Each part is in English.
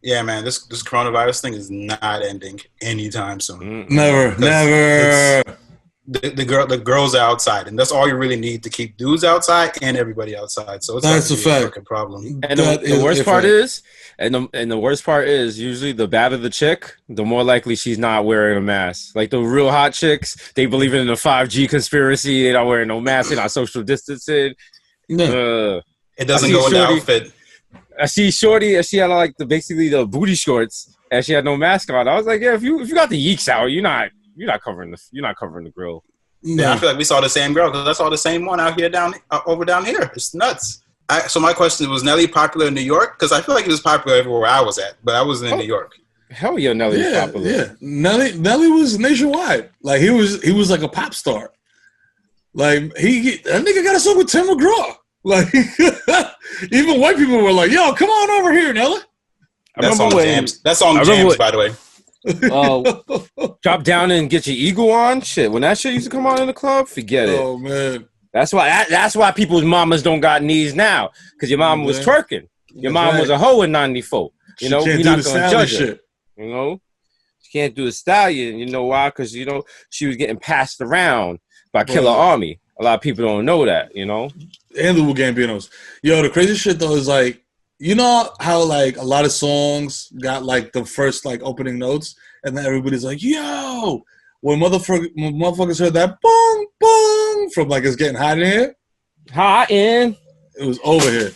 Yeah, man, this coronavirus thing is not ending anytime soon. Never. The girls are outside, and that's all you really need to keep dudes outside and everybody outside. So it's That's a fact. fucking problem. And the worst part is, and the worst part is, usually the badder the chick, the more likely she's not wearing a mask. Like the real hot chicks, they believe in the 5G conspiracy. They're not wearing no mask. They're not social distancing. No. It doesn't go in the outfit. I see Shorty, and she had like basically the booty shorts, and she had no mask on. I was like, yeah, if you got the yeeks out, you're not covering the grill. Yeah, I feel like we saw the same girl because I saw the same one out here over down here. It's nuts. So my question was, Nelly popular in New York? Because I feel like it was popular everywhere I was at, but I wasn't in New York. Hell yeah, Nelly was popular. Yeah, Nelly was nationwide. Like he was like a pop star. Like that nigga got a song with Tim McGraw. Like even white people were like, "Yo, come on over here, Nelly." That's on Jams. That's on Jams, by the way. Drop down and get your eagle on. Shit, when that shit used to come on in the club, forget it. Oh man, that's why people's mamas don't got knees now, because your mom was twerking. Your mom was a hoe in '94. You know, we're not gonna judge her. You know, she can't do the stallion. You know why? Because she was getting passed around by Killer Army. A lot of people don't know that. You know. And the Wu Gambinos. Yo, the crazy shit though is like, you know how like a lot of songs got like the first like opening notes, and then everybody's like, "Yo!" When motherfuckers heard that boom boom from like it's getting hot in here, it was over here.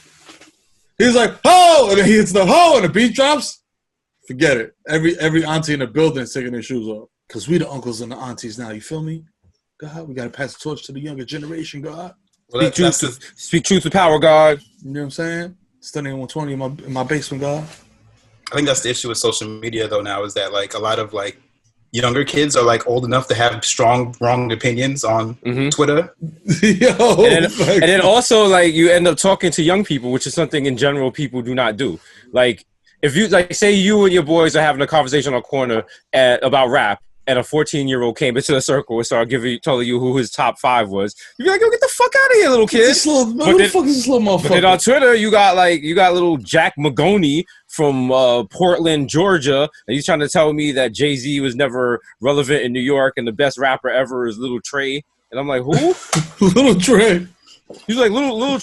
He's like, "Ho!" and then he hits the ho, and the beat drops. Forget it. Every auntie in the building is taking their shoes off because we the uncles and the aunties now. You feel me? God, we gotta pass the torch to the younger generation. God. Well, speak truth to power, God. You know what I'm saying? Studying 120 in my basement, God. I think that's the issue with social media, though, now, is that, like, a lot of, like, younger kids are, like, old enough to have strong, wrong opinions on Twitter. Yo, and then also, like, you end up talking to young people, which is something in general people do not do. Like, if you, like, say you and your boys are having a conversation on a corner about rap, and a 14-year-old came into the circle and started telling you who his top 5 was, you'd be like, "Yo, get the fuck out of here, little kid!" Who the fuck is this little motherfucker? But then on Twitter, you got little Jack Magoni from Portland, Georgia, and he's trying to tell me that Jay-Z was never relevant in New York and the best rapper ever is Little Trey, and I'm like, who? Little Trey. He's like Little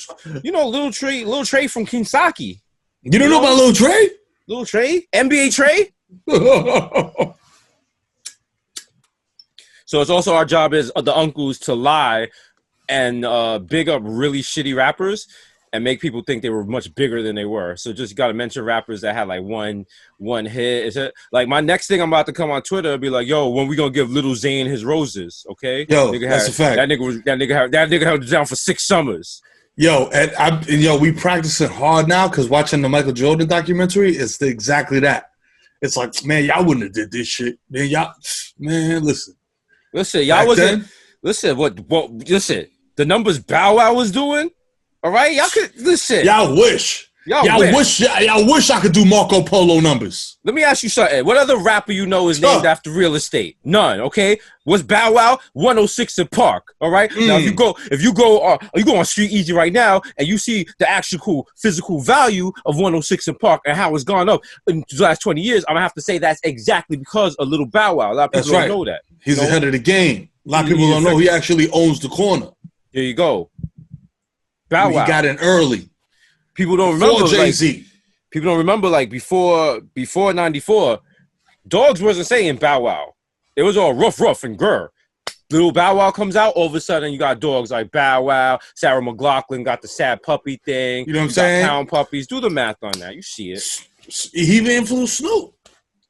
Trey from Kinsaki. You don't know about Little Trey? Little Trey, NBA Trey. So it's also our job as the uncles to lie and big up really shitty rappers and make people think they were much bigger than they were. So just got to mention rappers that had like one hit. Is it like my next thing I'm about to come on Twitter be like, "Yo, when we gonna give Lil Zane his roses?" Okay, yo, that's a fact. That nigga held it down for 6 summers. Yo, and we practicing hard now because watching the Michael Jordan documentary, it's exactly that. It's like, man, y'all wouldn't have did this shit, man. Listen, y'all wasn't. Listen, listen. The numbers Bow Wow was doing. All right, y'all could listen. Y'all wish I could do Marco Polo numbers. Let me ask you something. What other rapper you know is named after real estate? None. Okay. What's Bow Wow? 106 in Park. All right. Now, if you go on Street Easy right now and you see the actual physical value of 106 in Park and how it's gone up in the last 20 years, I'm gonna have to say that's exactly because of Little Bow Wow. A lot of people don't know that. He's ahead of the game. A lot of people don't know he actually owns the corner. There you go. Bow Wow. He got in early. People don't remember Jay-Z. People don't remember before 94, dogs wasn't saying Bow Wow. It was all rough and grr. Little Bow Wow comes out, all of a sudden you got dogs like Bow Wow, Sarah McLachlan got the sad puppy thing. You know what I'm saying? Pound puppies. Do the math on that. You see it. He even influenced Snoop.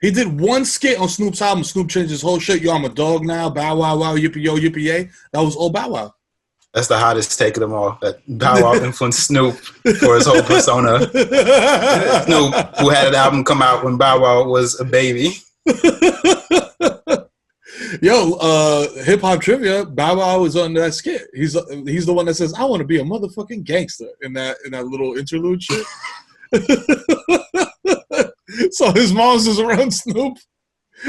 He did one skit on Snoop's album. Snoop changed his whole shit. Yo, I'm a dog now. Bow Wow Wow, yippee yo, yippee yay. That was all Bow Wow. That's the hottest take of them all. That Bow Wow influenced Snoop for his whole persona. Snoop, who had an album come out when Bow Wow was a baby. Yo, hip hop trivia. Bow Wow was on that skit. He's the one that says, "I want to be a motherfucking gangster" in that little interlude shit. So his mom's is around Snoop,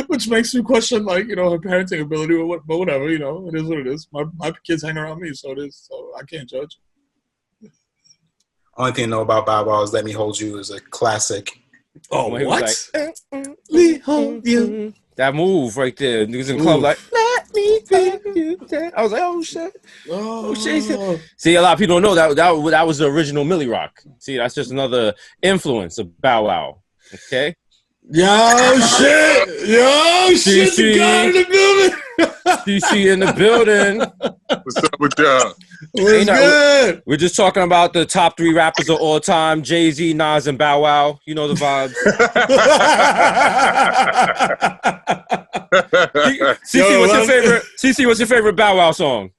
which makes me question, like, her parenting ability or what, but whatever, it is what it is. My kids hang around me, so it is. So I can't judge. Only thing I know about Bow Wow is "Let Me Hold You" is a classic Oh, When he what? was like, that move right there. Niggas in the club like, let me take you down. I was like, oh shit. Oh shit. See, a lot of people don't know that was the original Millie Rock. See, that's just another influence of Bow Wow. Okay. Yo, shit. Yo, shit. The guy in the building. DC in the building. What's up with y'all? What's good? We're just talking about the top 3 rappers of all time: Jay-Z, Nas, and Bow Wow. You know the vibes. CC, what's your favorite? CC, what's your favorite Bow Wow song?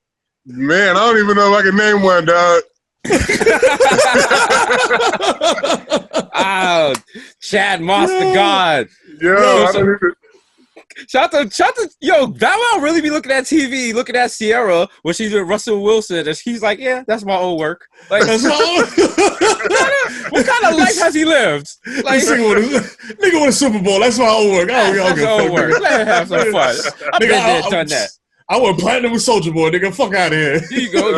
Man, I don't even know if I can name one, dog. Chad Moss the God. Shout to Bow Wow really be looking at TV, looking at Sierra when she's with Russell Wilson, and he's like, yeah, that's my old work. Like, that's what kind of life has he lived? Like, nigga won a Super Bowl. That's my old work. That's my old work. Let him have some fun. I've been there, done that. I went platinum with Soulja Boy, nigga. Fuck out of here. Here you go.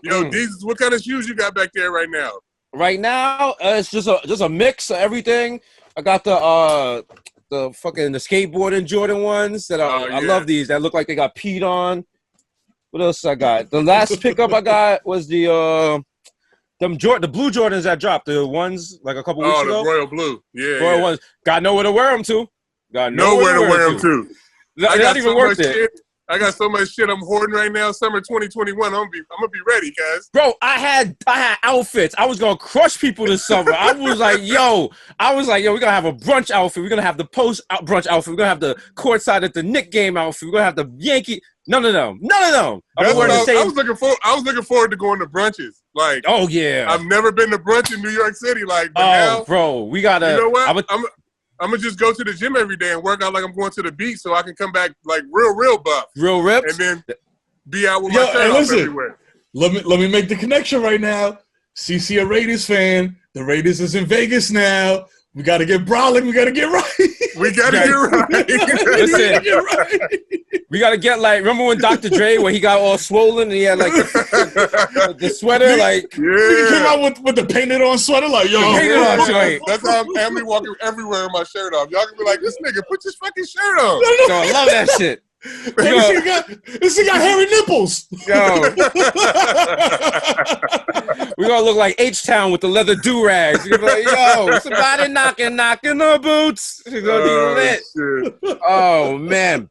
Yo, Desus, what kind of shoes you got back there right now? Right now, it's just a mix of everything. I got the skateboarding Jordan ones that I love these. That look like they got peed on. What else I got? The last pickup I got was the blue Jordans that dropped. The ones like a couple weeks ago. Oh, the royal blue. Yeah. Royal ones. Got nowhere to wear them to. Got nowhere to wear them to. Not even worth it. I got so much shit I'm hoarding right now. Summer 2021. I'm gonna be ready, guys. Bro, I had outfits. I was gonna crush people this summer. I was like, yo, we're gonna have a brunch outfit. We're gonna have the post brunch outfit. We're gonna have the courtside at the Knick game outfit. We're gonna have the Yankee. None of them. I was looking forward to going to brunches. Like, oh yeah, I've never been to brunch in New York City. Like, bro, we gotta. You know what? I'm gonna just go to the gym every day and work out like I'm going to the beach, so I can come back like real buff, real ripped, and then be out with my shirt off everywhere. Let me make the connection right now. CC a Raiders fan. The Raiders is in Vegas now. We gotta get brawling. We gotta get right. We gotta get right. Listen, we gotta get like. Remember when Dr. Dre, when he got all swollen and he had like the sweater, like he came out with the painted on sweater, like yo. That's how I'm me walking everywhere with my shirt off. Y'all can be like, this nigga, put your fucking shirt on. No, I love that shit. This thing got hairy nipples. Yo. We're gonna look like H-Town with the leather do-rags. You're gonna be like, yo, somebody knocking the boots. You're gonna be lit. Shit. Oh man.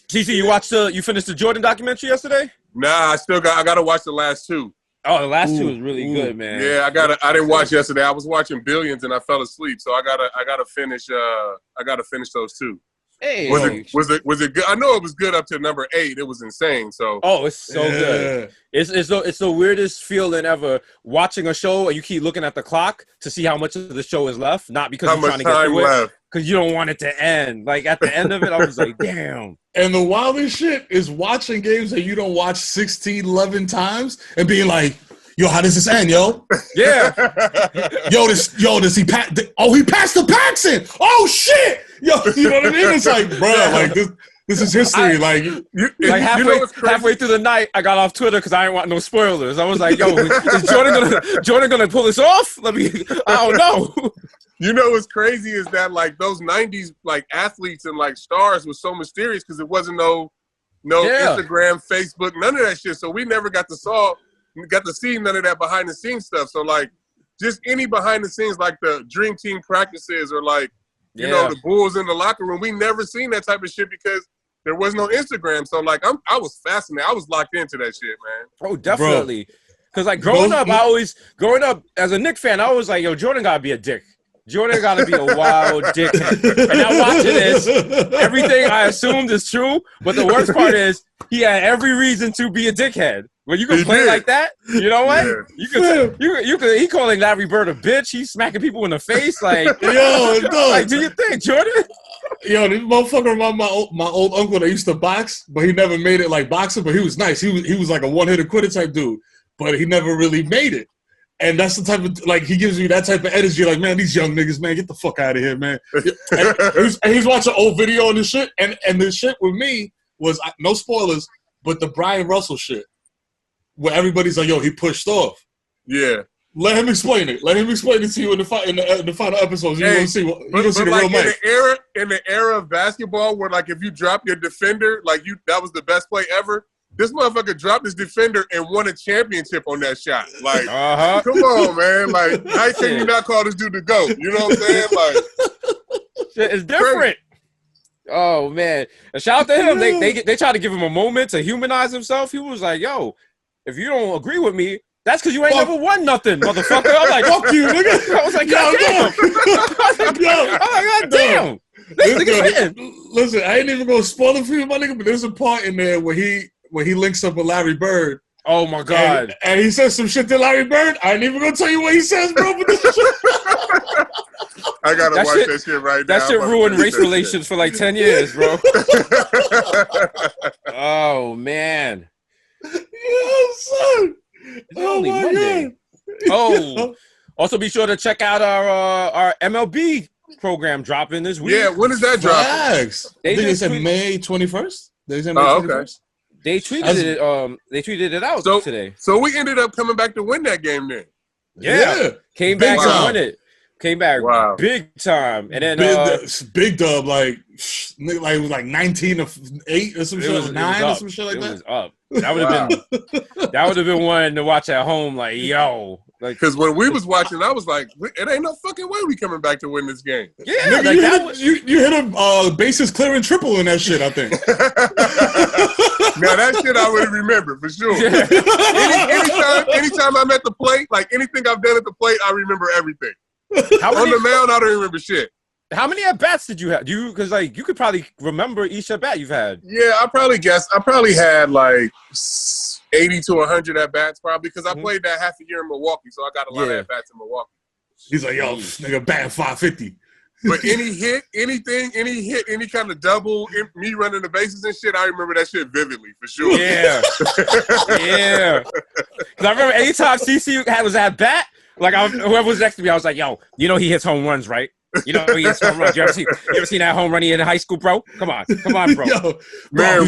CC, you finished the Jordan documentary yesterday? Nah, I gotta watch the last 2. Oh, the last 2 was really good, man. Yeah, I didn't watch yesterday. I was watching Billions and I fell asleep, so I gotta finish those 2. Hey. Was it good? I know it was good up to number 8. It was insane. So it's so good. It's the weirdest feeling ever watching a show and you keep looking at the clock to see how much of the show is left. Not because you're trying to get through it, because you don't want it to end. Like at the end of it, I was like, damn. And the wildest shit is watching games that you don't watch 16, 11 times and being like, yo, how does this end, yo? Yeah. Does he pass? Oh, he passed the Paxson. Oh shit. Yo, you know what I mean? It's like, bro, like this is history. Halfway through the night, I got off Twitter because I didn't want no spoilers. I was like, yo, is Jordan gonna pull this off? I don't know. You know what's crazy is that like those 90s like athletes and like stars was so mysterious because it wasn't no Instagram, Facebook, none of that shit. So we never got to see none of that behind the scenes stuff. So like just any behind the scenes like the dream team practices or like you know the Bulls in the locker room, we never seen that type of shit because there was no Instagram. So like I was fascinated. I was locked into that shit, man. Oh, definitely. Because like growing up as a Knicks fan, I was like, yo, Jordan gotta be a dick. Jordan gotta be a wild dickhead. And now watching this, everything I assumed is true, but the worst part is he had every reason to be a dickhead. When you can play like that, you know what? Yeah. You could he calling Larry Bird a bitch, he's smacking people in the face, like like, do you think, Jordan? Yo, this motherfucker remind my old uncle that used to box, but he never made it like boxing, but he was nice. He was like a one-hitter quitter type dude, but he never really made it. And that's the type of, like, he gives me that type of energy. Like, man, these young niggas, man, get the fuck out of here, man. and he's watching old video and this shit. And the shit with me was, no spoilers, but the Brian Russell shit. Where everybody's like, yo, he pushed off. Yeah. Let him explain it. Let him explain it to you in the final episodes. You're gonna see. You're gonna see the real Mike. In the era of basketball, where like if you drop your defender, like that was the best play ever. This motherfucker dropped his defender and won a championship on that shot. Like, come on, man. Like, how can you not call this dude the GOAT? You know what I'm saying? Like, it's different. Crazy. Oh man! And shout out to him. They tried to give him a moment to humanize himself. He was like, "Yo, if you don't agree with me, that's because you ain't never won nothing, motherfucker." I'm like, "Fuck you, nigga." I was like, "God damn!" God damn. Listen, I ain't even gonna spoil it for you, my nigga. But there's a part in there where he links up with Larry Bird. Oh my god! And he says some shit to Larry Bird. I ain't even gonna tell you what he says, bro. But this I gotta watch that shit right now. That shit ruined race relations for like 10 years, bro. Oh man. Yo, son. Oh my god. Oh. Also, be sure to check out our MLB program dropping this week. Yeah, when is that dropping? They said May 21st. They said May 21st. Okay. They tweeted it. They tweeted it out today. So we ended up coming back to win that game then. Yeah. Came back and won it. Came back big time. And then big dub, like it was like 19-8 or some shit, or 9 or some shit like that. It was up. That would have been one to watch at home, like, yo. Because when we was watching, I was like, it ain't no fucking way we coming back to win this game. Yeah, nigga, you hit a bases clearing triple in that shit, I think. Now that shit I would remember for sure. Yeah. Anytime I'm at the plate, like anything I've done at the plate, I remember everything. On the mound, I don't remember shit. How many at bats did you have? Because like you could probably remember each at bat you've had. Yeah, I probably had like 80 to 100 at bats, probably because I played that half a year in Milwaukee, so I got a lot of at bats in Milwaukee. He's like, yo, nigga, batting 550. But any hit, any kind of double, me running the bases and shit, I remember that shit vividly for sure. Yeah, yeah. Because I remember anytime CC was at bat, like whoever was next to me, I was like, yo, you know he hits home runs, right? You know he hits home runs. You ever seen that home run he hit in high school, bro? Come on, bro. Yo, bro,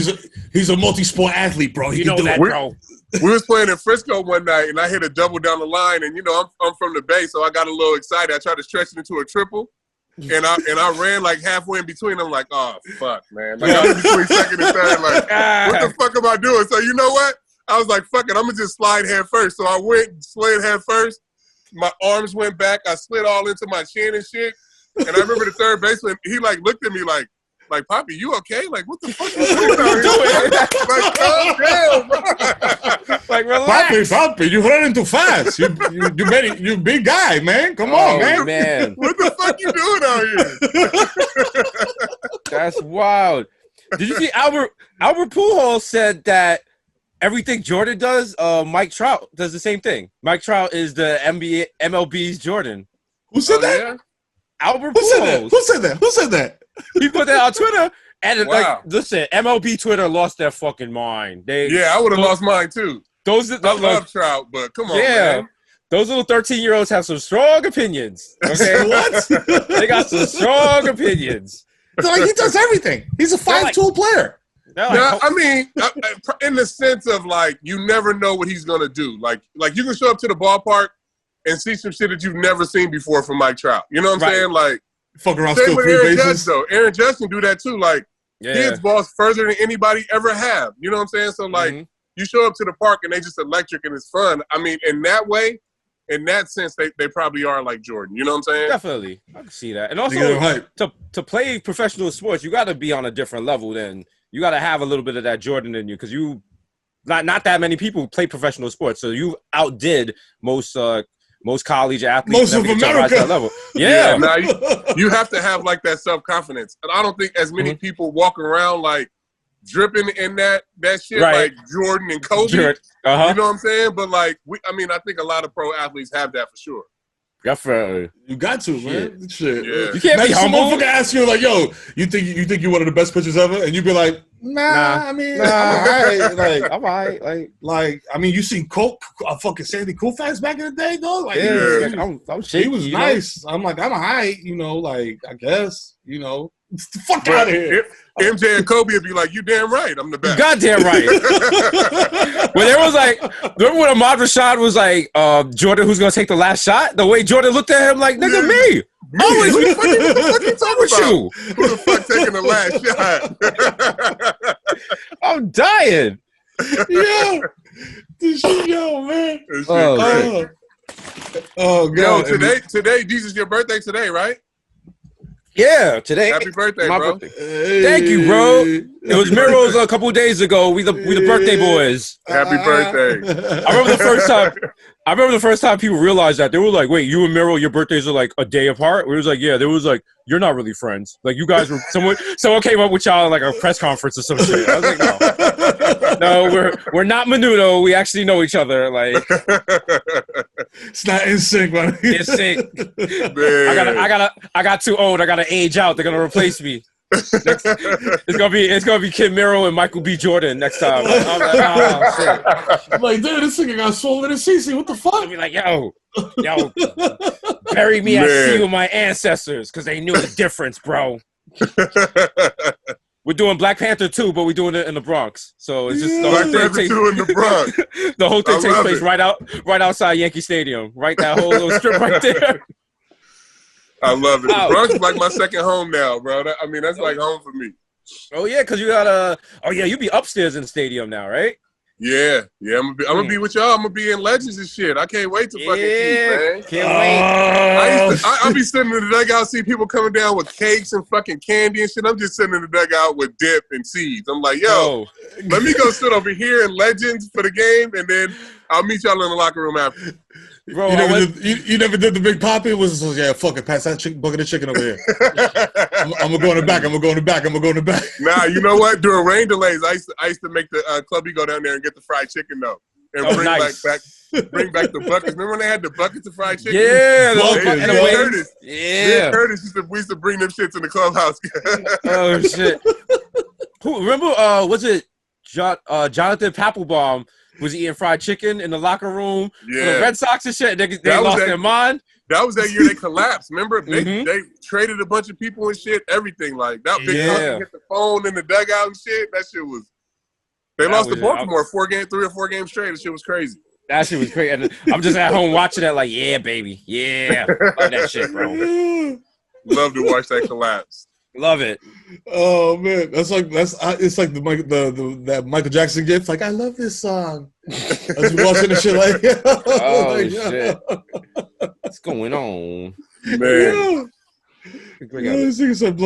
he's a multi-sport athlete, bro. You know that, bro. We was playing in Frisco one night, and I hit a double down the line, and you know I'm from the Bay, so I got a little excited. I tried to stretch it into a triple, and I ran like halfway in between. I'm like, oh fuck, man! Like I was between second and third. Like, what the fuck am I doing? So you know what? I was like, fuck it, I'm gonna just slide head first. So I went and slid head first. My arms went back. I slid all into my chin and shit. And I remember the third baseman, he like looked at me like, Poppy, you okay? Like, what the fuck are you doing? Like, calm down, bro. Like, relax. Poppy, you running too fast. You big guy, man. Come on, man. What the fuck you doing out here? That's wild. Did you see Albert Pujols said that everything Jordan does, Mike Trout does the same thing. Mike Trout is the MLB's Jordan. Who said that? Yeah? Albert Pujols. Who said that? He put that on Twitter. And like, listen, MLB Twitter lost their fucking mind. I would have lost mine too. I love Trout, but come on, man. Those little 13-year-olds have some strong opinions. Okay, what? They got some strong opinions. So, like, he does everything. He's a 5-tool player. Yeah, I mean, in the sense of like, you never know what he's gonna do. Like you can show up to the ballpark and see some shit that you've never seen before from Mike Trout. You know what I'm saying? Like, fuck around, same still with three Aaron bases. Judge, though. Aaron Judge can do that too. Like, he hits balls further than anybody ever have. You know what I'm saying? So like, you show up to the park and they just electric and it's fun. I mean, in that way, in that sense, they probably are like Jordan. You know what I'm saying? Definitely, I can see that. And also, to play professional sports, you got to be on a different level. Then you got to have a little bit of that Jordan in you, because you not that many people play professional sports, so you outdid most college athletes. Most of America. That level. Yeah. Now you have to have like that self-confidence, and I don't think as many people walk around like dripping in that shit like Jordan and Kobe. You know what I'm saying? But like, I think a lot of pro athletes have that for sure. Definitely. You got to, man. Shit. Yeah. You can't be humble. Some motherfucker ask you like, yo, you think you're one of the best pitchers ever? And you be like, nah. I mean, I'm all right. Like, I'm all right. Like, I mean, you seen fucking Sandy Koufax back in the day, though? Like, I'm shaky, he was nice. I'm like, I'm all right, you know, like, I guess, you know. Fuck out of here. MJ and Kobe would be like, you damn right, I'm the best. You goddamn right. When there was like, remember when Ahmad Rashad was like, Jordan, who's gonna take the last shot? The way Jordan looked at him like, nigga, me. Always, what the fuck you talking about? Who the fuck taking the last shot? I'm dying. Yo, man. Oh, God. Yo, today, Jesus, your birthday today, right? Yeah, today. Happy birthday, bro. Hey. Thank you, bro. It was Mero's a couple of days ago. We the birthday boys. Happy birthday. I remember the first time people realized that. They were like, wait, you and Mero, your birthdays are like a day apart? We was like, yeah. There was like, you're not really friends. Like, you guys were, someone came up with y'all at like a press conference or some shit. I was like, no. No, we're not Menudo. We actually know each other. Like, it's not in sync, man. In sync. I got too old. I gotta age out. They're gonna replace me. It's gonna be Kid Mero and Michael B. Jordan next time. I'm like, oh shit. I'm like, dude, this nigga got swollen in CC. What the fuck? I'll be like, yo, bury me at sea with my ancestors because they knew the difference, bro. We're doing Black Panther 2, but we're doing it in the Bronx. So it's just the whole thing takes, 2 in the Bronx. The whole thing takes place right outside Yankee Stadium. Right, that whole little strip right there. I love it. The Bronx is like my second home now, bro. That's like home for me. Oh yeah, because you got you be upstairs in the stadium now, right? Yeah. I'm gonna be with y'all. I'm gonna be in Legends and shit. I can't wait to fucking see, man. Can't wait. I'll be sitting in the dugout, see people coming down with cakes and fucking candy and shit. I'm just sitting in the dugout with dip and seeds. I'm like, yo, let me go sit over here in Legends for the game, and then I'll meet y'all in the locker room after. Bro, you never did the Big Poppy? It was fuck it, pass that bucket of chicken over here. I'm gonna go in the back. I'm gonna go in the back. Nah, you know what? During rain delays, I used to make the clubby go down there and get the fried chicken though, and bring back the buckets. Remember when they had the buckets of fried chicken? Yeah, Curtis. Yeah, Curtis we used to bring them shits in the clubhouse. Oh shit! Remember? Was it Jonathan Papelbaum? Was eating fried chicken in the locker room for the Red Sox and shit. They lost their mind. That was that year they collapsed. Remember? They traded a bunch of people and shit, everything like that. Big hit the phone in the dugout and shit. That shit was. They lost to Baltimore 3 or 4 games straight. That shit was crazy. That shit was crazy. And I'm just at home watching that like, yeah, baby. Yeah. Love that shit, bro. Love to watch that collapse. Love it. Oh man, it's like that Michael Jackson gift. Like, I love this song. I was watching the shit like, shit. What's going on, man? This nigga said,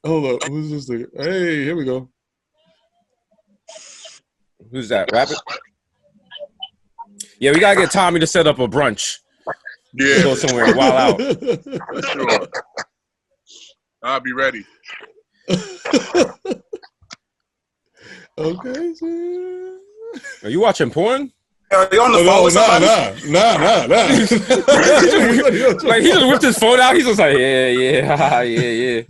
hold up, who's this nigga? Hey, here we go. Who's that? Rabbit? Yeah, we gotta get Tommy to set up a brunch. Yeah, go somewhere while out. For sure. I'll be ready. Okay. Are you watching porn? Are you on the phone with somebody? Nah. Like, he just whipped his phone out. He's just like, yeah.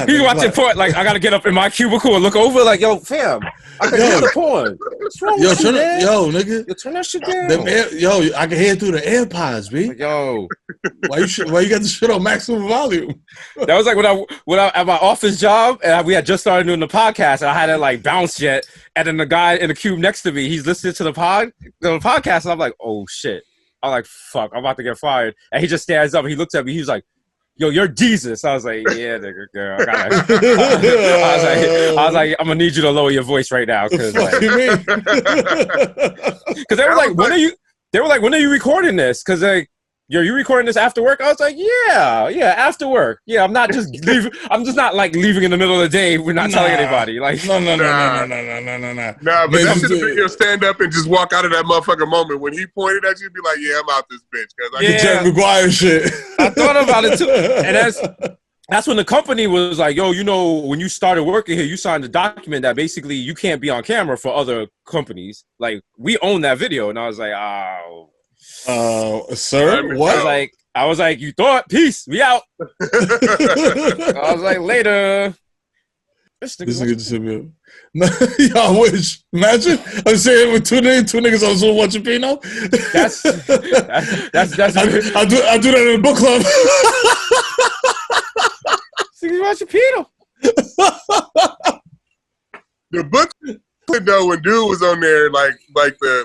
He's watching porn. Like, I gotta get up in my cubicle and look over. Like, yo, fam, I can hear the porn. What's wrong with you, man? Nigga. Yo, turn that shit down. I can hear through the AirPods, B. Like, yo, why you got the shit on maximum volume? That was like when I at my office job, and we had just started doing the podcast, and I hadn't like bounced yet. And then the guy in the cube next to me, he's listening to the podcast, and I'm like, oh shit. I'm like, fuck, I'm about to get fired. And he just stands up, and he looks at me, he's like, yo, you're Jesus. I was like, yeah, nigga, girl. I was like, I'm gonna need you to lower your voice right now, because like, they were like, when are you recording this? Because like, yo, you recording this after work? I was like, yeah, after work. Yeah, I'm not just leaving. I'm just not like leaving in the middle of the day. We're not telling anybody. Like, no. Nah, but that should have been your stand up and just walk out of that motherfucking moment. When he pointed at you, be like, yeah, I'm out this bitch. Jerry Maguire shit. I thought about it too. And that's when the company was like, yo, you know, when you started working here, you signed a document that basically you can't be on camera for other companies. Like, we own that video. And I was like, oh. Sir, what? I was like, you thought? Peace, we out. I was like, later. This nigga just hit me up. Y'all wish. Imagine I'm saying with two niggas on Zoom watching Pino. That's I do that in a book club. Watch Peter. The book, though, when dude was on there, like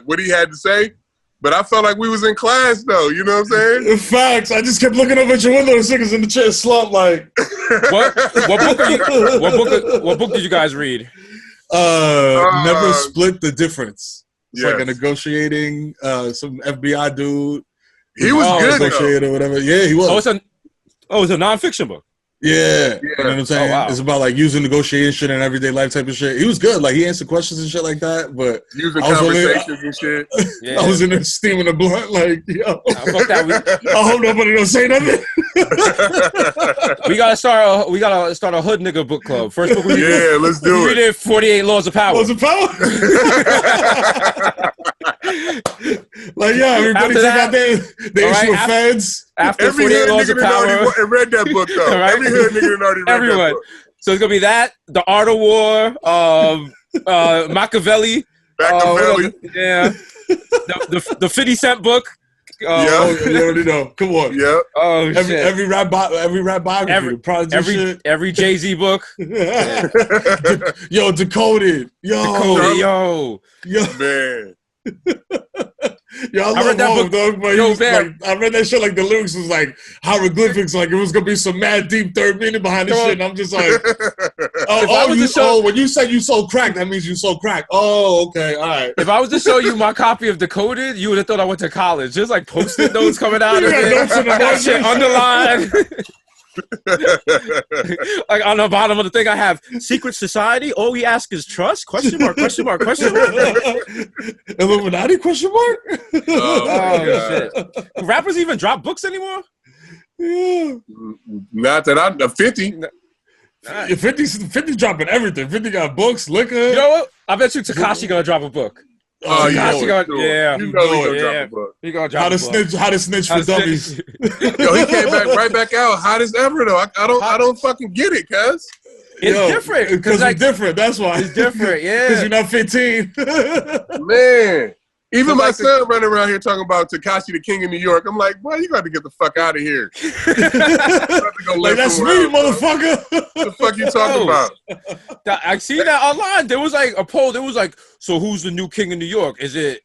what he had to say. But I felt like we was in class, though. You know what I'm saying? Facts. I just kept looking over at your window. The niggas in the chair slumped like. What book did you guys read? Never Split the Difference. It's yes. like a negotiating, some FBI dude. He was good, negotiator or whatever. Yeah, he was. It's a nonfiction book. Yeah. You know what I'm saying? Wow. It's about like using negotiation and everyday life type of shit. He was good. Like he answered questions and shit like that. But using conversations and shit. Yeah. I was in there steaming a blunt like, yo. Fuck that. I hope nobody don't say nothing. We gotta start a hood nigga book club. First book we read. Yeah, let's do it. We did 48 Laws of Power. Laws of Power. Like everybody took out their issue of feds. After 48 Laws of Power, I read that book though. Right? Every hood nigga already read that book. So it's gonna be that, The Art of War, Machiavelli. Yeah. The 50 Cent book. You already know. Come on. Yeah. Oh shit. Every rap biography. Every Jay-Z book. Yo, Decoded. Yo. Man. Yo, I love that book, dog. But I read that shit like the lyrics was like hieroglyphics, like it was gonna be some mad deep third meaning behind this shit. And I'm just like, when you said you sold crack, that means you sold crack. Oh, okay, all right. If I was to show you my copy of Decoded, you would have thought I went to college. Just like post-it notes coming out of it. That shit underlined. Like on the bottom of the thing, I have secret society. All we ask is trust? Question mark? Question mark? Question mark? Illuminati? Question mark? Oh shit! Rappers even drop books anymore? Yeah. Not that I'm 50. 50 dropping everything. 50 got books, liquor. You know what? I bet you Tekashi gonna drop a book. Oh, yeah. You know he gonna drop a book. He gonna drop a book. How to snitch for dummies. Yo, he came right back out hot as ever though. I don't fucking get it, cuz. It's different. Because like, we're different, that's why. It's different, yeah. Because you're not 15. Man. Even my son running around here talking about Tekashi the King of New York. I'm like, boy, you got to get the fuck out of here. Like, that's me, motherfucker. What the fuck you talking about? I see that online. There was like a poll. There was like, so who's the new King of New York? Is it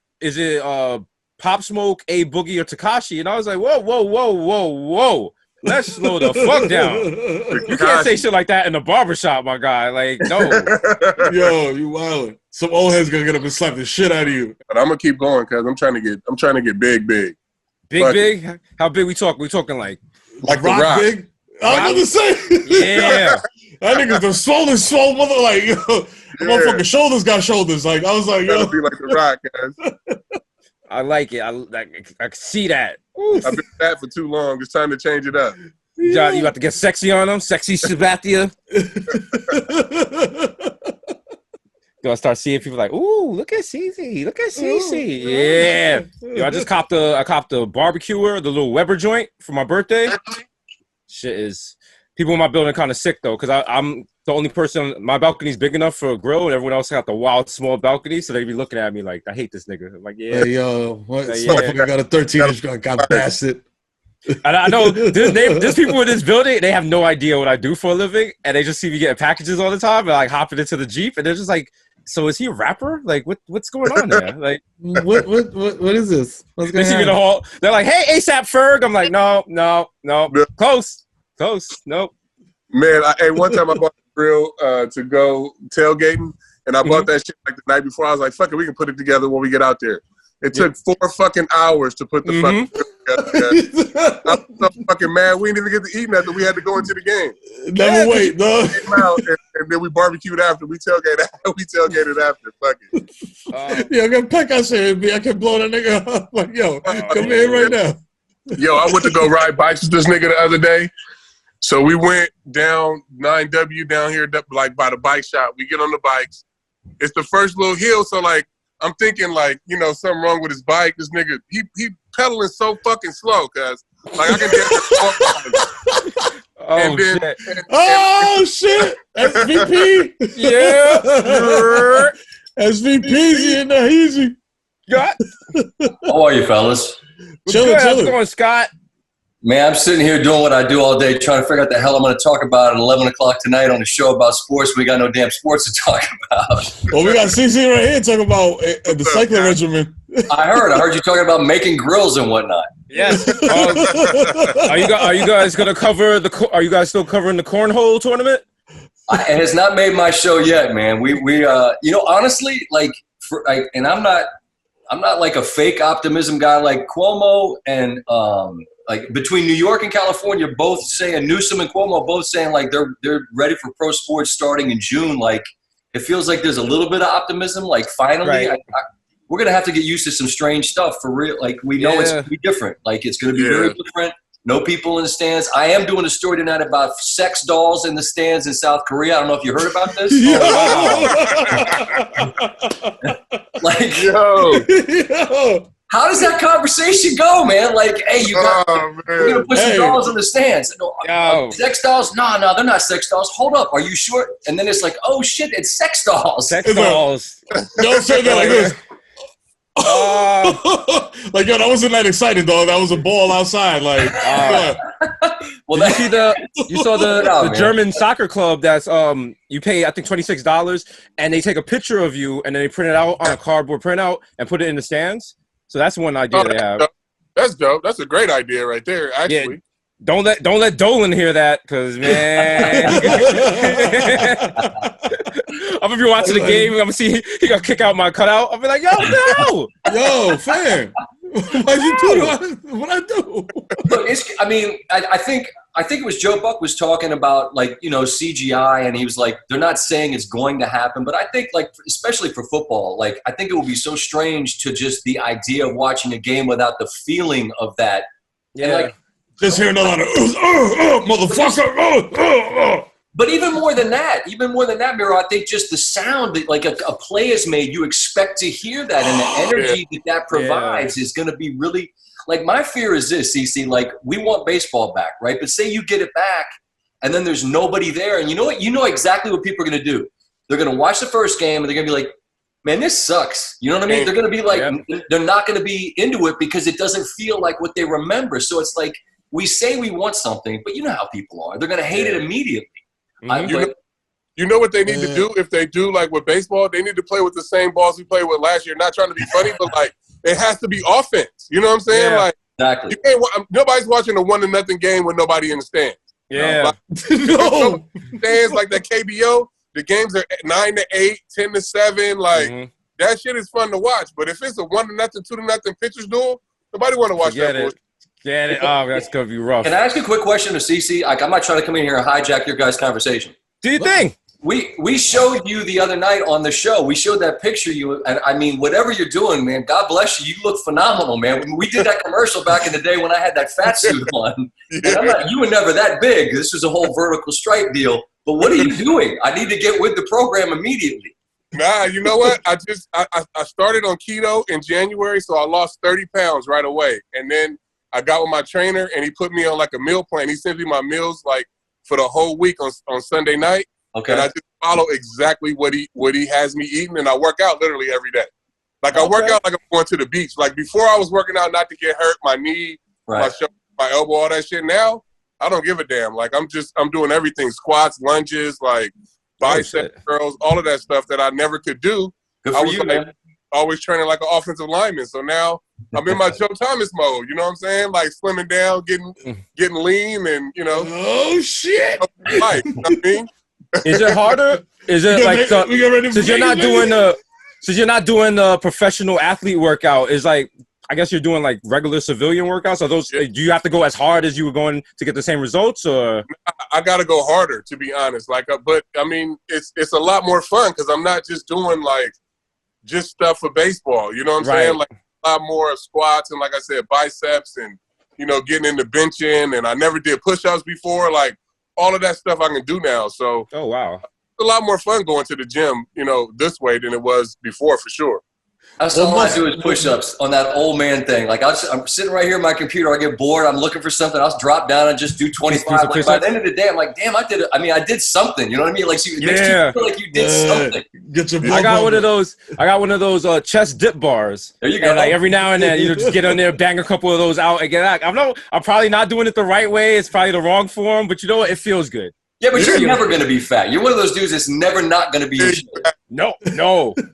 Pop Smoke, A Boogie, or Tekashi? And I was like, whoa. Let's slow the fuck down. You can't say shit like that in the barbershop, my guy. Like, no. Yo, you wildin'. Some old head's gonna get up and slap the shit out of you. But I'm gonna keep going because I'm trying to get big. Big? How big we talk? We talking like rock big? I was gonna say. Yeah. That nigga's the swollen mother. Like, yo, the motherfucking shoulders got shoulders. Like, I was like, yo. Be like the Rock, guys. I like it. I see that. I've been fat for too long. It's time to change it up. You about to get sexy on them? Sexy Sabathia? Gonna start seeing people like, ooh, look at CZ. Look at CC. Yeah. Yo, I copped the barbecuer, the little Weber joint for my birthday. Shit is, people in my building kind of sick though, because I'm the only person, my balcony's big enough for a grill, and everyone else got the wild small balcony, so they be looking at me like, I hate this nigga. I'm like, yeah. Hey, yo, what? Motherfucker got a 13-inch gun, got bastard. And I know there's people in this building, they have no idea what I do for a living, and they just see me getting packages all the time, and like hopping into the Jeep, and they're just like, so is he a rapper? Like, what's going on there? Like, what is this? What's going on? In the hall, they're like, hey, ASAP Ferg. I'm like, no, close, nope. Man, one time I bought a grill to go tailgating, and I bought that shit like the night before. I was like, fuck it, we can put it together when we get out there. It took 4 fucking hours to put the fucking together. I was so fucking mad. We didn't even get to eat nothing. We had to go into the game. Never wait, no. And then we barbecued after. We tailgated after. Fuck it. I got peck out there. I can blow that nigga up. Like, yo, come in right now. Yo, I went to go ride bikes with this nigga the other day. So we went down 9W down here, like by the bike shop. We get on the bikes. It's the first little hill, so like I'm thinking like, you know, something wrong with his bike. This nigga, he pedaling so fucking slow, cuz like I can get shit. SVP. Yeah. SVP's in there easy. Scott. How are you, fellas? Chilling. How's it going, Scott? Man, I'm sitting here doing what I do all day, trying to figure out the hell I'm going to talk about at 11 o'clock tonight on a show about sports. We got no damn sports to talk about. Well, we got CC right here talking about the cycling regimen. I heard you talking about making grills and whatnot. Yes. Are you guys going to cover are you guys still covering the cornhole tournament? It has not made my show yet, man. We honestly, and I'm not like a fake optimism guy like Cuomo and like between New York and California, both saying Newsom and Cuomo both saying like they're ready for pro sports starting in June. Like it feels like there's a little bit of optimism. Like finally, right. We're gonna have to get used to some strange stuff for real. Like we know it's gonna be different. Like it's gonna be very different. No people in the stands. I am doing a story tonight about sex dolls in the stands in South Korea. I don't know if you heard about this. Yo. How does that conversation go, man? Like, hey, we're gonna put some dolls in the stands. Sex dolls? No, they're not sex dolls. Hold up, are you sure? And then it's like, oh shit, it's sex dolls. Sex dolls. Don't say that like this. Like, yo, that wasn't that exciting, dog. That was a ball outside. Like, well, you saw the German soccer club that's you pay I think $26 and they take a picture of you and then they print it out on a cardboard printout and put it in the stands. So that's one idea they have. That's dope. That's a great idea right there, actually. Yeah. Don't let Dolan hear that, because man, I'm gonna be watching the game. I'm gonna see he gonna kick out my cutout. I'll be like, yo, no, yo, fam, why'd you do that? What I do? Look, I think it was Joe Buck was talking about like CGI, and he was like, they're not saying it's going to happen, but I think like especially for football, like I think it would be so strange to just the idea of watching a game without the feeling of that. Yeah. And like. Just hearing a lot of motherfucker. But even more than that, Mero, I think just the sound that like a play is made, you expect to hear that, and the energy that provides is going to be really like. My fear is this, CC. Like we want baseball back, right? But say you get it back, and then there's nobody there, and you know what? You know exactly what people are going to do. They're going to watch the first game, and they're going to be like, man, this sucks. You know what I mean? They're going to be like, they're not going to be into it because it doesn't feel like what they remember. So it's like. We say we want something, but you know how people are. They're going to hate it immediately. Mm-hmm. You know what they need to do if they do, like with baseball? They need to play with the same balls we played with last year. Not trying to be funny, but like it has to be offense. You know what I'm saying? Yeah, like exactly. You can't. Nobody's watching a 1-0 game with nobody in the stands. Yeah. No. Stands like that KBO. The games are 9-8, 10-7. Like that shit is fun to watch. But if it's a 1-0, 2-0 pitchers duel, nobody want to watch that bullshit. Yeah, that's gonna be rough. Can I ask a quick question to CC? Like, I'm not trying to come in here and hijack your guys' conversation. Do you think? We showed you the other night on the show. We showed that picture you, and I mean, whatever you're doing, man, God bless you. You look phenomenal, man. We did that commercial back in the day when I had that fat suit on. And you were never that big. This was a whole vertical stripe deal. But what are you doing? I need to get with the program immediately. Nah, you know what? I started on keto in January, so I lost 30 pounds right away. And then I got with my trainer, and he put me on like a meal plan. He sent me my meals like for the whole week on Sunday night. Okay. And I just follow exactly what he has me eating, and I work out literally every day. Like I work out like I'm going to the beach. Like before, I was working out not to get hurt, my knee, my shoulder, my elbow, all that shit. Now I don't give a damn. Like I'm doing everything: squats, lunges, like bicep curls, all of that stuff that I never could do. Good for you, man. Always training like an offensive lineman. So now I'm in my Joe Thomas mode. You know what I'm saying? Like slimming down, getting lean, and oh shit! Life, you know what I mean? Is it harder? Is it like since you're not doing the professional athlete workout? Is like I guess you're doing like regular civilian workouts. Are those? Do you have to go as hard as you were going to get the same results, or? I got to go harder, to be honest. Like, but I mean, it's a lot more fun because I'm not just doing like just stuff for baseball. You know what I'm saying? Like a lot more squats and, like I said, biceps and getting into benching. And I never did push-ups before. Like all of that stuff I can do now. So oh wow, it's a lot more fun going to the gym, this way than it was before, for sure. That's all I do is push-ups on that old man thing. Like I'm sitting right here on my computer. I get bored. I'm looking for something. I'll drop down and just do 25. Like, by the end of the day, I'm like, damn, I did it. I mean, I did something. You know what I mean? Like, it makes you feel like you did something. Get your I got one of those chest dip bars. There you go. And like every now and then, just get on there, bang a couple of those out, and get out. I'm probably not doing it the right way. It's probably the wrong form, but you know what? It feels good. Yeah, but you're never going to be fat. You're one of those dudes that's never not going to be in shape. No.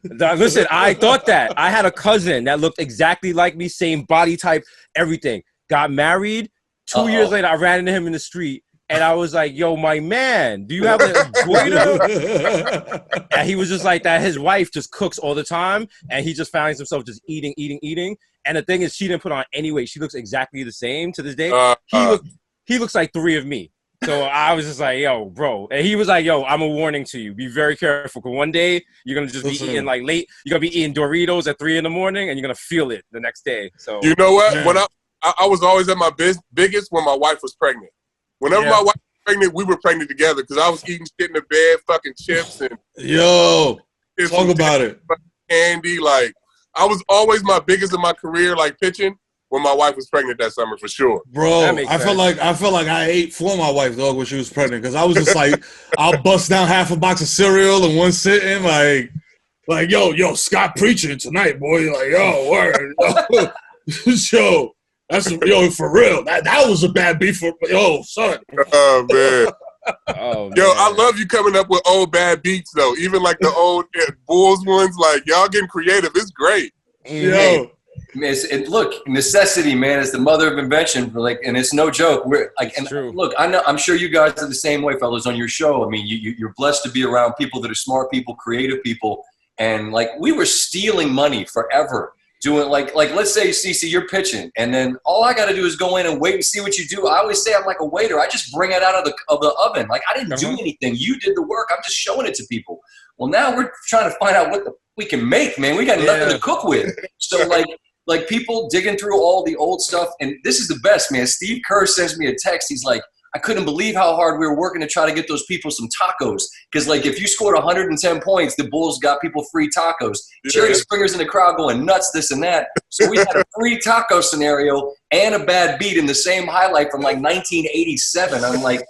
Listen, I thought that. I had a cousin that looked exactly like me, same body type, everything. Got married. 2 years later, I ran into him in the street, and I was like, yo, my man, do you have a goiter? And he was just like that. His wife just cooks all the time, and he just finds himself just eating. And the thing is, she didn't put on any weight. She looks exactly the same to this day. He looks like three of me. So I was just like, yo, bro. And he was like, yo, I'm a warning to you. Be very careful. Because one day, you're going to just be eating like late. You're going to be eating Doritos at 3 in the morning, and you're going to feel it the next day. So you know what? When I was always at my biggest when my wife was pregnant. Whenever my wife was pregnant, we were pregnant together because I was eating shit in the bed, fucking chips. And talk about it. Candy. Like, I was always my biggest in my career, like pitching. When my wife was pregnant that summer, for sure. Bro, I felt like I ate for my wife, dog, when she was pregnant. Because I was just like, I'll bust down half a box of cereal in one sitting. Like, yo, Scott preaching tonight, boy. Like, yo, word. Yo, for real. That was a bad beef for, yo, son. Oh, man. Oh, yo, man. I love you coming up with old bad beats, though. Even like the old Bulls ones. Like, y'all getting creative. It's great. Yo. Look, necessity, man, is the mother of invention. Like, and it's no joke. Look, I know. I'm sure you guys are the same way, fellas, on your show. I mean, you're blessed to be around people that are smart people, creative people, and like we were stealing money forever. Doing like let's say, CeCe, you're pitching, and then all I got to do is go in and wait and see what you do. I always say I'm like a waiter. I just bring it out of the oven. Like, I didn't do anything. You did the work. I'm just showing it to people. Well, now we're trying to find out what we can make, man. We got nothing to cook with. So like people digging through all the old stuff. And this is the best, man. Steve Kerr sends me a text. He's like, I couldn't believe how hard we were working to try to get those people some tacos. Because, like, if you scored 110 points, the Bulls got people free tacos. Yeah. Jerry Springer's in the crowd going nuts, this and that. So we had a free taco scenario and a bad beat in the same highlight from, like, 1987. I'm like,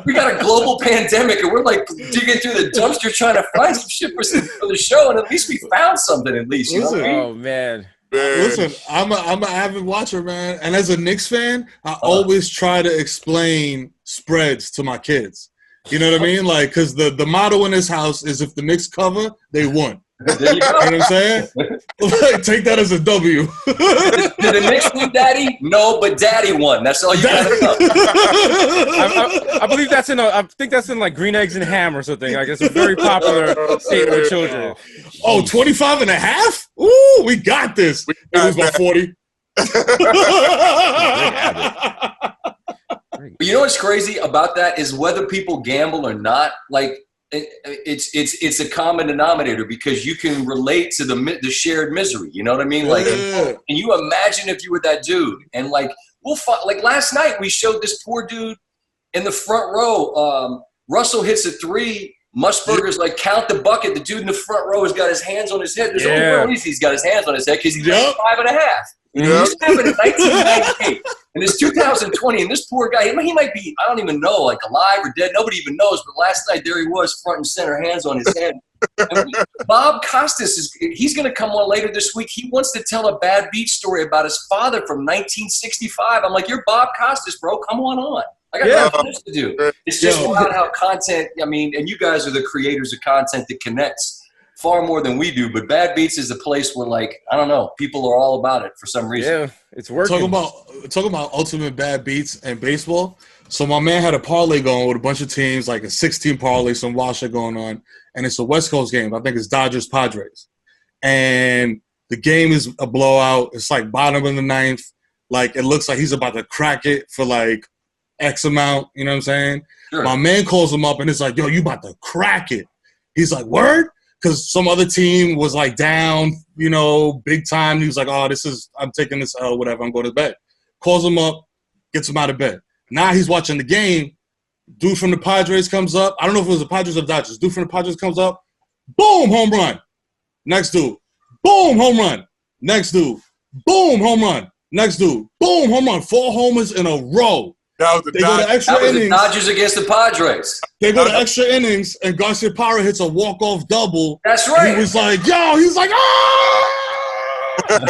we got a global pandemic, and we're, like, digging through the dumpster trying to find some shit for the show, and at least we found something at least. You know what I mean? Oh, man. Listen, I'm an avid watcher, man. And as a Knicks fan, I always try to explain spreads to my kids. You know what I mean? Like, because the motto in this house is if the Knicks cover, they won. There you go. You know what I'm saying? Like, take that as a W. Did the Knicks win, Daddy? No, but Daddy won. That's all you got to know. I believe that's I think that's in like Green Eggs and Ham or something. Like, it's a very popular statement with children. Oh, 25 and a half? Ooh, we got this. It was about 40. You know what's crazy about that is whether people gamble or not, like, it's a common denominator because you can relate to the shared misery. You know what I mean? Like, and you imagine if you were that dude, and like like last night we showed this poor dude in the front row. Russell hits a three. Musburger's like, count the bucket. The dude in the front row has got his hands on his head. There's only one reason he's got his hands on his head because he's 5.5. This happened in 1998, and it's 2020, and this poor guy, he might be, I don't even know, like alive or dead. Nobody even knows, but last night there he was, front and center, hands on his head. Bob Costas, he's going to come on later this week. He wants to tell a bad beat story about his father from 1965. I'm like, you're Bob Costas, bro. Come on. I got nothing else to do. It's just wild how content, I mean, and you guys are the creators of content that connects far more than we do, but Bad Beats is a place where, like, I don't know, people are all about it for some reason. Yeah, it's working. Talking about ultimate bad beats and baseball. So my man had a parlay going with a bunch of teams, like a 16 parlay, some wild shit going on, and it's a West Coast game. I think it's Dodgers Padres, and the game is a blowout. It's like bottom of the ninth. Like, it looks like he's about to crack it for like X amount. You know what I'm saying? Sure. My man calls him up and it's like, yo, you about to crack it. He's like, word? Because some other team was like down, you know, big time. He was like, oh, I'm taking this L, whatever. I'm going to bed. Calls him up, gets him out of bed. Now he's watching the game. Dude from the Padres comes up. I don't know if it was the Padres or the Dodgers. Dude from the Padres comes up, Boom, home run. Next dude. Boom, home run. Next dude. Boom, home run. Next dude. Boom, home run. 4 homers in a row. That was the Dodgers against the Padres. They go to extra innings, and Garcia Parra hits a walk-off double. That's right. He was like, yo, he's like, ah! I'm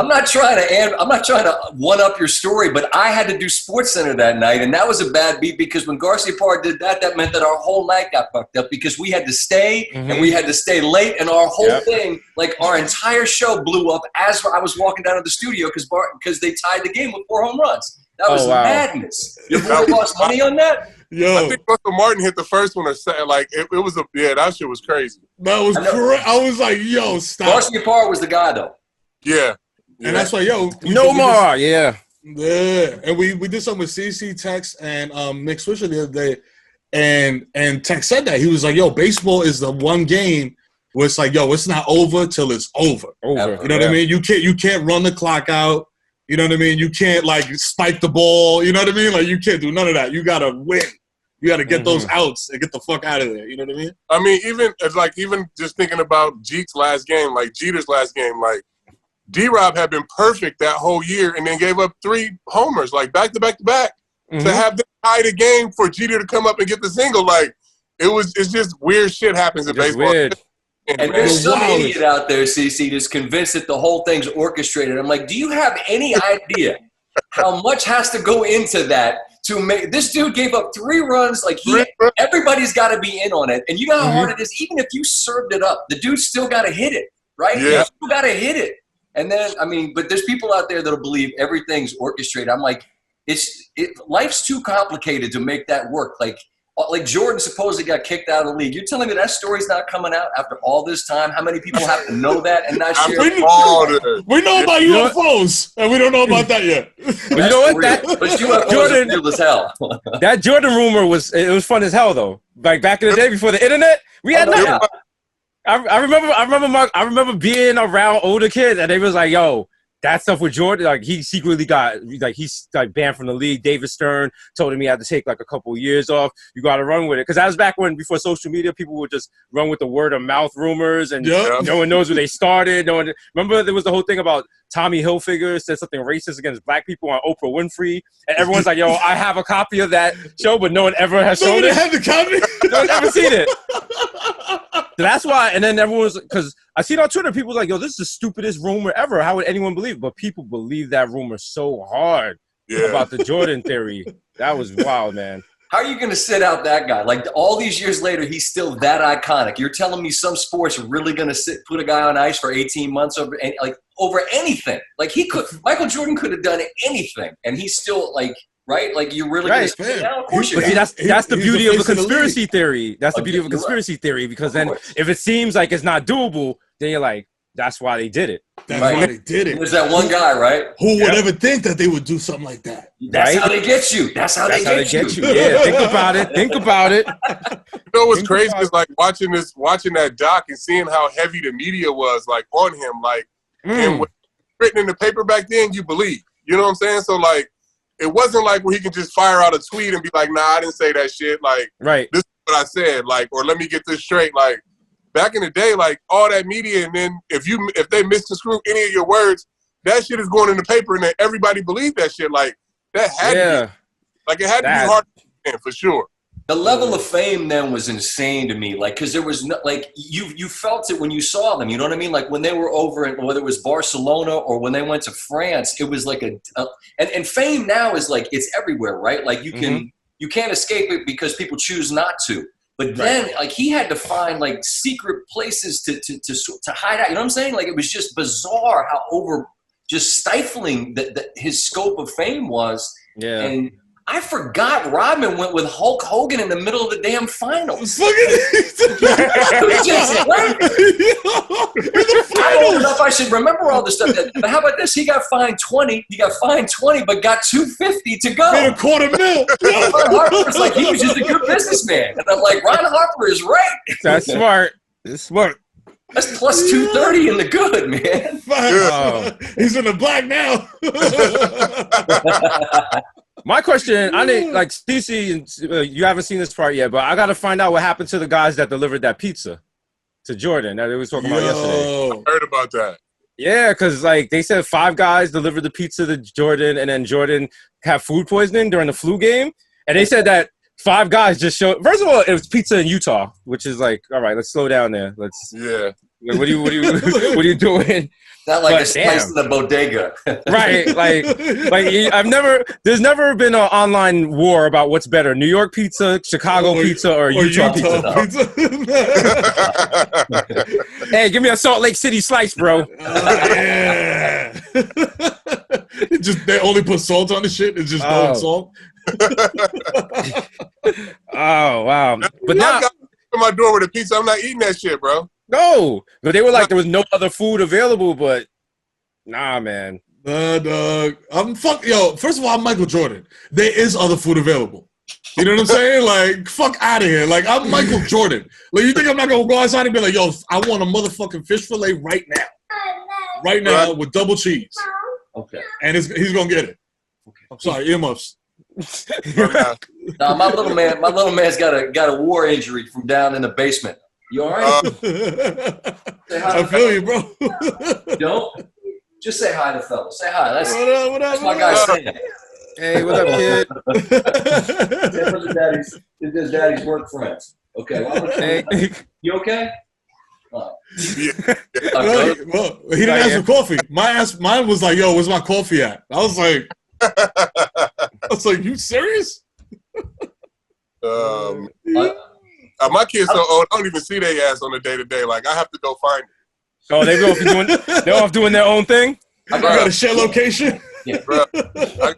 not trying to one up your story, but I had to do Sports Center that night, and that was a bad beat because when Garcia Parra did that, that meant that our whole night got fucked up because we had to stay and we had to stay late, and our whole thing, like our entire show, blew up as I was walking down to the studio because they tied the game with 4 home runs. That was madness. You ever lost money on that? Yo, I think Russell Martin hit the first one, or like it was that shit was crazy. That was crazy. I was like, yo, stop. Garcia Parra was the guy though. Yeah. And that's why, yo, yeah. Yeah, and we did something with CC, Tex, and Nick Swisher the other day, and Tex said that he was like, yo, baseball is the one game where it's like, yo, it's not over till it's over. You know what I mean? You can't run the clock out. You know what I mean? You can't like spike the ball. You know what I mean? Like you can't do none of that. You gotta win. You got to get those outs and get the fuck out of there. You know what I mean? I mean, even just thinking about Jeet's last game, like Jeter's last game, like D-Rob had been perfect that whole year and then gave up 3 homers, like back to back to back, to have them tie the game for Jeter to come up and get the single. Like it's just weird shit happens in baseball. Weird. And there's some idiot out there, CC, that's convinced that the whole thing's orchestrated. I'm like, do you have any idea how much has to go into that? To make this dude gave up 3 runs, like everybody's got to be in on it, and you know how hard it is. Even if you served it up, the dude still got to hit it, right? Yeah, you still got to hit it. And then but there's people out there that'll believe everything's orchestrated. I'm like, life's too complicated to make that work. Like Jordan supposedly got kicked out of the league. You're telling me that story's not coming out after all this time? How many people have to know that and not share it? We know about UFOs, and we don't know about that yet. You know what? But UFOs are real as hell. That Jordan rumor was fun as hell though. Like back in the day before the internet, we had nothing. I remember being around older kids, and they was like, "Yo, that stuff with Jordan, like he secretly he's banned from the league. David Stern told him he had to take like a couple of years off. You got to run with it." Because that was back when, before social media, people would just run with the word of mouth rumors, and no one knows where they started. Remember there was the whole thing about Tommy Hilfiger said something racist against black people on Oprah Winfrey, and everyone's like, "Yo, I have a copy of that show," but no one ever has shown it. Have the copy. No one's ever seen it. So that's why, and then everyone's, because I seen on Twitter, people like, yo, this is the stupidest rumor ever. How would anyone believe? But people believe that rumor so hard about the Jordan theory. That was wild, man. How are you going to sit out that guy? Like all these years later, he's still that iconic. You're telling me some sports are really going to put a guy on ice for 18 months over anything? Like Michael Jordan could have done anything, and he's still like. Right? Like you're really going to spin it out? Of course But see, that's the beauty of a conspiracy theory. That's the beauty of a conspiracy theory, because then if it seems like it's not doable, then you're like, that's why they did it. That's why they did it. There's that one guy, right? Who would ever think that they would do something like that? That's how they get you. That's how they get you. Yeah, think about it. You know what's crazy is like watching that doc and seeing how heavy the media was like on him. Like, and what's written in the paper back then, you believe. You know what I'm saying? So like, it wasn't like where he can just fire out a tweet and be like, nah, I didn't say that shit. Like, this is what I said. Like, or let me get this straight. Like, back in the day, like, all that media, and then if they misconstrue any of your words, that shit is going in the paper, and then everybody believed that shit. Like, that had to be. Like, it had to be hard to understand, for sure. The level of fame then was insane to me, like, because there was no, like, you felt it when you saw them, you know what I mean? Like when they were over in, whether it was Barcelona or when they went to France, it was like and fame now is like, it's everywhere, right? Like you can't escape it because people choose not to. But then, like, he had to find like secret places to hide out. You know what I'm saying? Like, it was just bizarre how just stifling that his scope of fame was. Yeah. And I forgot Rodman went with Hulk Hogan in the middle of the damn finals. I'm old enough I should remember all this stuff. But how about this? He got fined 20. He got fined 20, but got $250 to go. Made $250,000. Ron Harper's like, he was just a good businessman. And I'm like, Ron Harper is right. That's smart. It's smart. That's plus 230 in the good, man. He's in the black now. My question, I didn't like Cece, and you haven't seen this part yet, but I got to find out what happened to the guys that delivered that pizza to Jordan that they was talking about yesterday. I heard about that. Yeah, because like they said 5 guys delivered the pizza to Jordan, and then Jordan had food poisoning during the flu game. And they said that 5 guys just showed. First of all, it was pizza in Utah, which is like, all right, let's slow down there. Yeah. What are you doing? Not like a slice in the bodega. Right, there's never been an online war about what's better, New York pizza, Chicago pizza, or Utah pizza. Hey, give me a Salt Lake City slice, bro. Yeah. They only put salt on the shit. It's just no salt. Oh wow! But now, at my door with a pizza. I'm not eating that shit, bro. No, but they were like there was no other food available. But nah, man. Dog. First of all, I'm Michael Jordan. There is other food available. You know what I'm saying? Like, fuck out of here. Like, I'm Michael Jordan. Like, you think I'm not gonna go outside and be like, yo, I want a motherfucking fish fillet right now. Right now with double cheese. Okay. And he's gonna get it. Okay. I'm sorry, earmuffs. Nah, my little man's got a war injury from down in the basement. You all right? I feel you, bro. Don't just say hi to fellas. Say hi. That's what my guy saying. Hey, what up, kid? His daddy's work friends. Okay. Well, you okay? Well, he didn't ask for coffee. Mine was like, yo, where's my coffee at? I was like, you serious? My kids so old, I don't even see their ass on a day-to-day. Like, I have to go find it. Oh, they're off doing their own thing? I got a share location? Yeah. Bro, I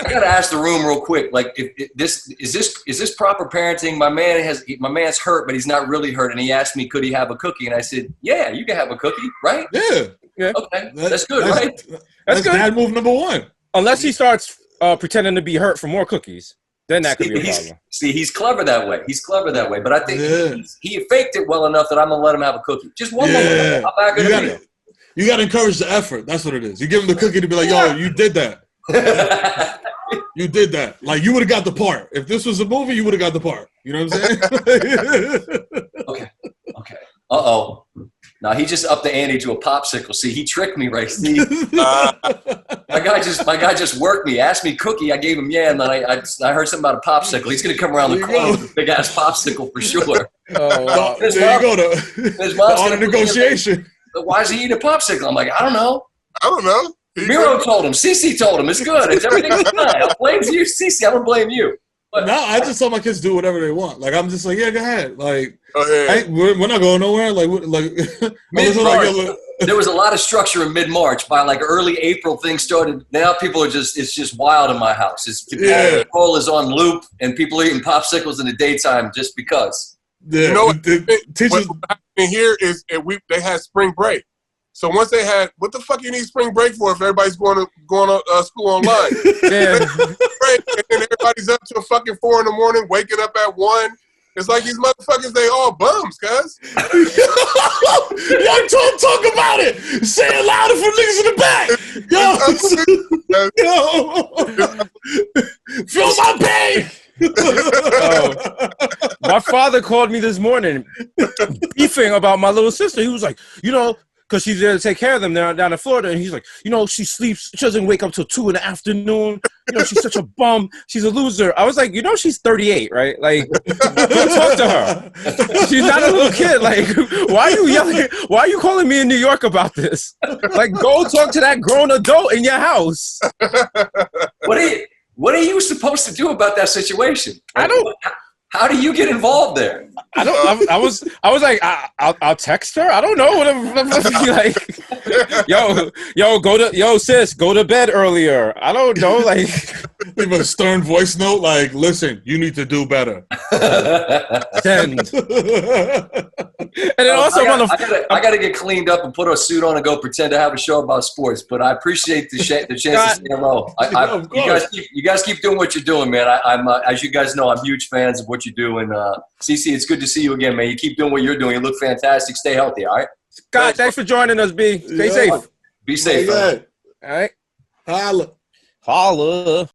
gotta ask the room real quick. Like, if this is this proper parenting? My man's hurt, but he's not really hurt. And he asked me, could he have a cookie? And I said, yeah, you can have a cookie, right? Yeah. Okay, that's good, right? That's good. Dad move number 1. Unless he starts pretending to be hurt for more cookies. Then that could be a problem. He's clever that way. But I think he faked it well enough that I'm going to let him have a cookie. Just one more. I'm not going to You got to encourage the effort. That's what it is. You give him the cookie to be like, yo, you did that. You did that. Like, you would have got the part. If this was a movie, you would have got the part. You know what I'm saying? Okay. Uh-oh. Now he just upped the ante to a popsicle. See, he tricked me, right? See, my guy just worked me. Asked me cookie, I gave him and then I heard something about a popsicle. He's gonna come around the corner with a big ass popsicle for sure. Oh, wow. There you go. His mom's on a negotiation. Why is he eating a popsicle? I'm like, I don't know. Mero told him. Cece told him. It's good. Everything's fine. I'll blame you, Cece. I don't blame you. But no, I just saw my kids do whatever they want. Like, I'm just like, yeah, go ahead. Like, we're not going nowhere. There was a lot of structure in mid-March. By like early April, things started. Now people are it's just wild in my house. Control is on loop, and people are eating popsicles in the daytime just because. Yeah, you know what happening here is they had spring break. So once they had, what the fuck you need spring break for if everybody's going to school online? Yeah. Break, and then everybody's up till fucking 4 in the morning, waking up at 1. It's like these motherfuckers, they all bums, cuz. Yo, don't talk about it. Say it louder for niggas in the back. Yo. Feel my pain. My father called me this morning beefing about my little sister. He was like, because she's there to take care of them down in Florida. And he's like, she sleeps. She doesn't wake up till 2 in the afternoon. She's such a bum. She's a loser. I was like, she's 38, right? Like, go talk to her. She's not a little kid. Like, why are you yelling? Why are you calling me in New York about this? Like, go talk to that grown adult in your house. What are you supposed to do about that situation? I don't. How do you get involved there? I don't. I was like, I'll text her. I don't know. Like, sis, go to bed earlier. I don't know. Like, leave a stern voice note. Like, listen, you need to do better. Send. And then also, I got to get cleaned up and put a suit on and go pretend to have a show about sports. But I appreciate the chance to say hello. You guys keep doing what you're doing, man. I'm as you guys know, I'm huge fans of what you do. And CC, it's good to see you again, man. You keep doing what you're doing. You look fantastic. Stay healthy, all right? Scott, thanks for joining us, B. Stay safe. Be safe. All right. Holla. Holla.